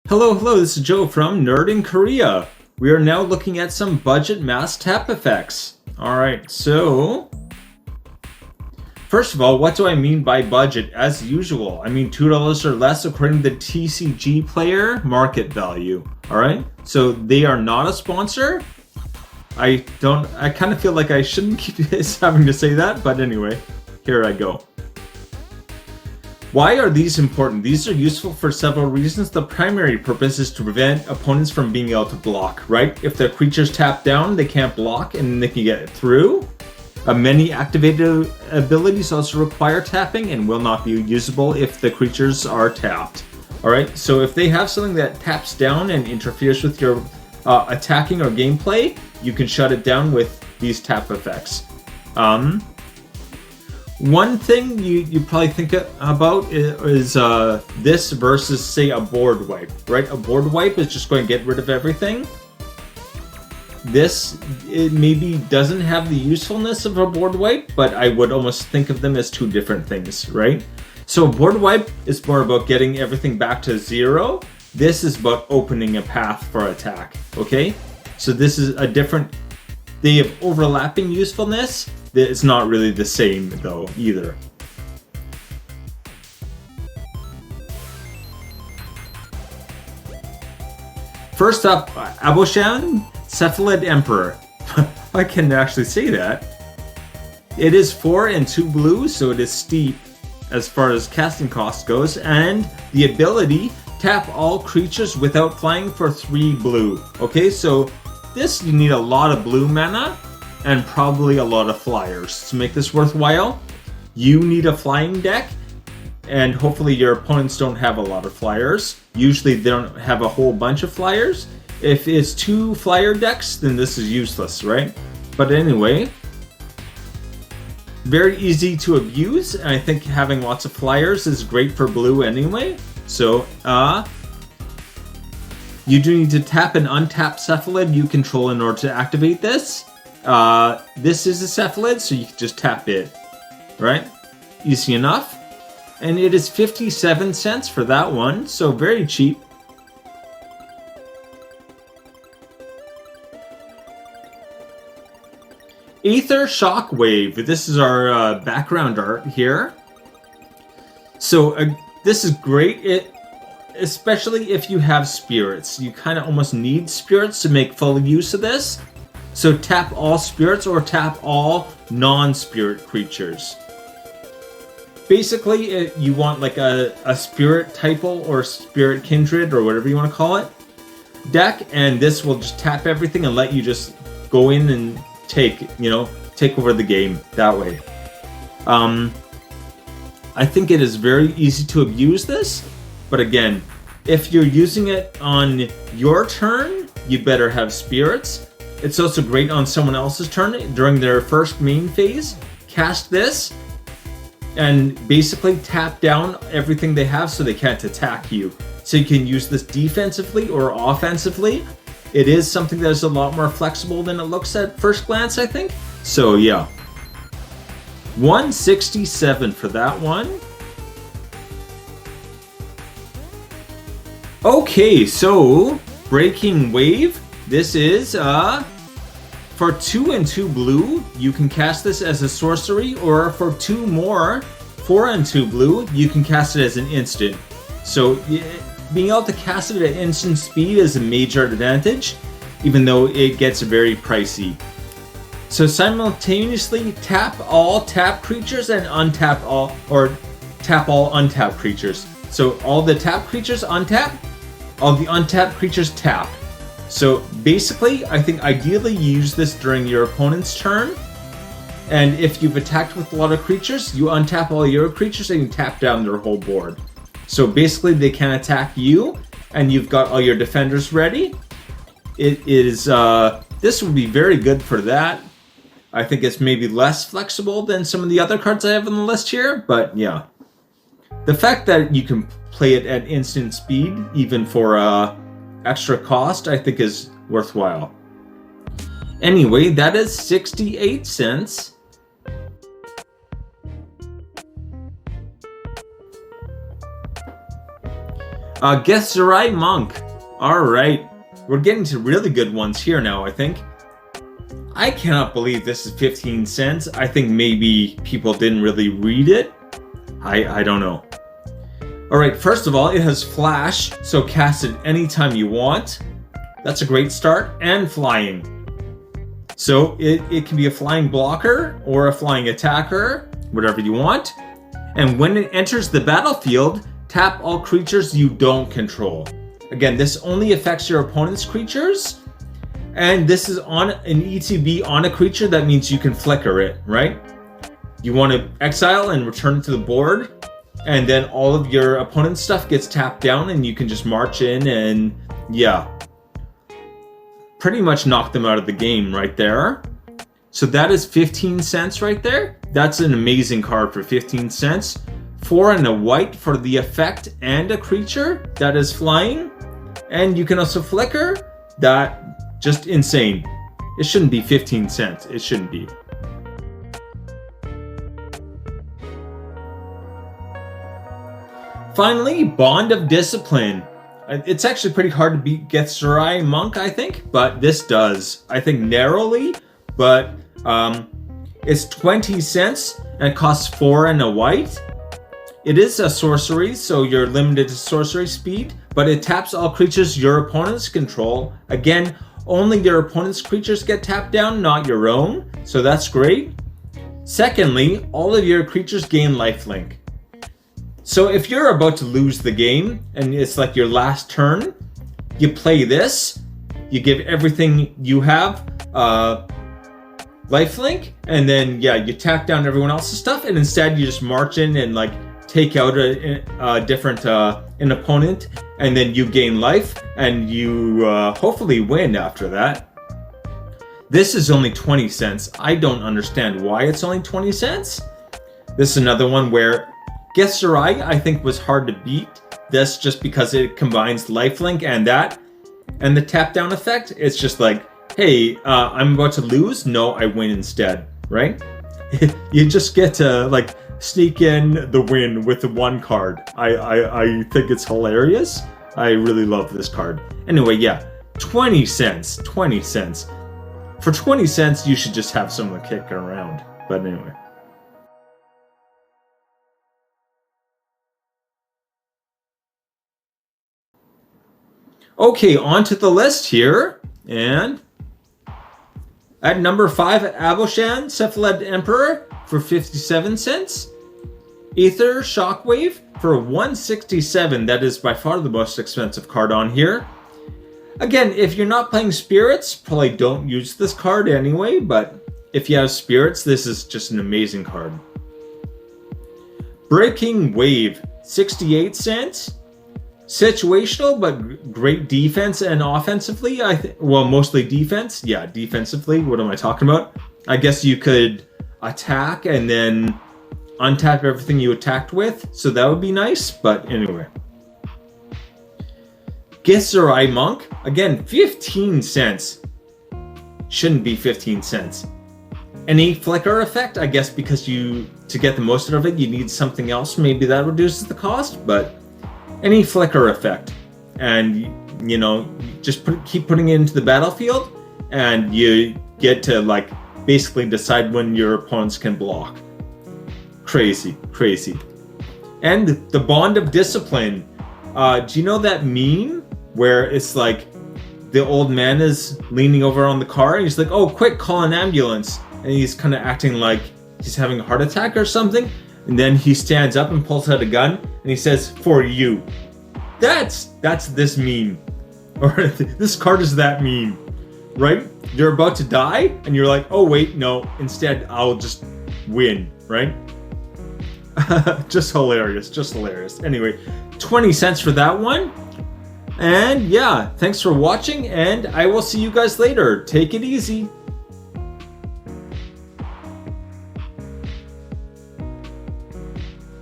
Hello, this is Joe from Nerd in Korea. We are now looking at some budget mass tap effects. Alright, so first of all, what do I mean by budget? As usual, I mean $2 or less according to the TCG Player market value. Alright, so they are not a sponsor. I kind of feel like I shouldn't keep having to say that, but anyway, here I go. Why are these important? These are useful for several reasons. The primary purpose is to prevent opponents from being able to block, right? If the creatures tap down, they can't block and they can get through. Many activated abilities also require tapping and will not be usable if the creatures are tapped. Alright, so if they have something that taps down and interferes with your attacking or gameplay, you can shut it down with these tap effects. One thing you probably think about is this versus, say, a board wipe, right? A board wipe is just going to get rid of everything. This, it maybe doesn't have the usefulness of a board wipe, but I would almost think of them as two different things, right? So a board wipe is more about getting everything back to zero. This is about opening a path for attack, okay? So this is a different, they have overlapping usefulness. It's not really the same, though, either. First up, Aboshan Cephalid Emperor. I can actually say that. It is 4 and 2 blue, so it is steep as far as casting cost goes, and the ability, tap all creatures without flying for 3 blue. Okay, so this you need a lot of blue mana, and probably a lot of flyers to make this worthwhile. You need a flying deck, and hopefully your opponents don't have a lot of flyers. Usually they don't have a whole bunch of flyers. If it's 2 flyer decks, then this is useless, right? But anyway, very easy to abuse, and I think having lots of flyers is great for blue anyway. So, you do need to tap and untap Cephalid you control in order to activate this. This is a Cephalid, so you can just tap it, right? Easy enough. And it is 57 cents for that one, so very cheap. Aether Shockwave. This is our background art here. So this is great, especially if you have spirits. You kind of almost need spirits to make full use of this. So tap all spirits or tap all non-spirit creatures. Basically, you want like a spirit typal or spirit kindred or whatever you want to call it deck, and this will just tap everything and let you just go in and take over the game that way. I think it is very easy to abuse this, but again, if you're using it on your turn, you better have spirits. It's also great on someone else's turn during their first main phase. Cast this and basically tap down everything they have so they can't attack you. So you can use this defensively or offensively. It is something that is a lot more flexible than it looks at first glance, I think. So yeah. 167 for that one. Okay, so Breaking Wave. This is for 2 and 2 blue, you can cast this as a sorcery, or for 2 more, 4 and 2 blue, you can cast it as an instant. So being able to cast it at instant speed is a major advantage, even though it gets very pricey. So simultaneously tap all tap creatures and untap all, or tap all untap creatures. So all the tap creatures untap, all the untapped creatures tap. So basically, I think ideally you use this during your opponent's turn, and if you've attacked with a lot of creatures, you untap all your creatures and you tap down their whole board. So basically they can attack you, and you've got all your defenders ready. It is, this would be very good for that. I think it's maybe less flexible than some of the other cards I have on the list here, but yeah. The fact that you can play it at instant speed, even for extra cost, I think is worthwhile. Anyway, that is 68 cents. Gethzerai Monk. Alright, we're getting to really good ones here now, I think. I cannot believe this is 15 cents. I think maybe people didn't really read it. I don't know. Alright, first of all, it has flash, so cast it anytime you want. That's a great start. And flying. So it can be a flying blocker or a flying attacker, whatever you want. And when it enters the battlefield, tap all creatures you don't control. Again, this only affects your opponent's creatures. And this is on an ETB on a creature. That means you can flicker it, right? You want to exile and return it to the board. And then all of your opponent's stuff gets tapped down and you can just march in and, yeah, pretty much knock them out of the game right there. So that is 15 cents right there. That's an amazing card for 15 cents. 4 and a white for the effect and a creature that is flying. And you can also flicker. That, just insane. It shouldn't be 15 cents. It shouldn't be. Finally, Bond of Discipline. It's actually pretty hard to beat Gethzerai Monk, I think, but this does. I think narrowly, but it's 20 cents and it costs 4 and a white. It is a sorcery, so you're limited to sorcery speed, but it taps all creatures your opponents control. Again, only your opponent's creatures get tapped down, not your own, so that's great. Secondly, all of your creatures gain lifelink. So if you're about to lose the game and it's like your last turn, you play this, you give everything you have lifelink, and then yeah, you tap down everyone else's stuff, and instead you just march in and like take out a different an opponent, and then you gain life, and you hopefully win after that. This is only 20 cents. I don't understand why it's only 20 cents. This is another one where Gethzerai, I think, was hard to beat. This just because it combines lifelink and that. And the tap down effect, it's just like, hey, I'm about to lose. No, I win instead, right? You just get to like sneak in the win with the one card. I think it's hilarious. I really love this card. Anyway, yeah, 20 cents, 20 cents. For 20 cents, you should just have someone kicking around. But anyway. Okay, on to the list here, and at number 5, Aboshan, Cephalid Emperor for 57 cents. Aether Shockwave for 167. That is by far the most expensive card on here. Again, if you're not playing Spirits, probably don't use this card anyway, but if you have Spirits, this is just an amazing card. Breaking Wave, 68 cents. Situational, but great defense and offensively. Well, mostly defense. Yeah, defensively. What am I talking about? I guess you could attack and then untap everything you attacked with, so that would be nice. But anyway, Gethzerai Monk, again, 15 cents. Shouldn't be 15 cents. Any flicker effect, I guess, because to get the most out of it, you need something else. Maybe that reduces the cost, but any flicker effect, and you know, just keep putting it into the battlefield, and you get to like basically decide when your opponents can block. Crazy, crazy. And the Bond of Discipline. Do you know that meme where it's like the old man is leaning over on the car and he's like, "Oh, quick, call an ambulance," and he's kind of acting like he's having a heart attack or something. And then he stands up and pulls out a gun and he says, "For you." That's this meme. Or this card is that meme, right? You're about to die and you're like, "Oh wait, no, instead I'll just win," right? Just hilarious, just hilarious. Anyway, 20 cents for that one. And yeah, thanks for watching, and I will see you guys later. Take it easy.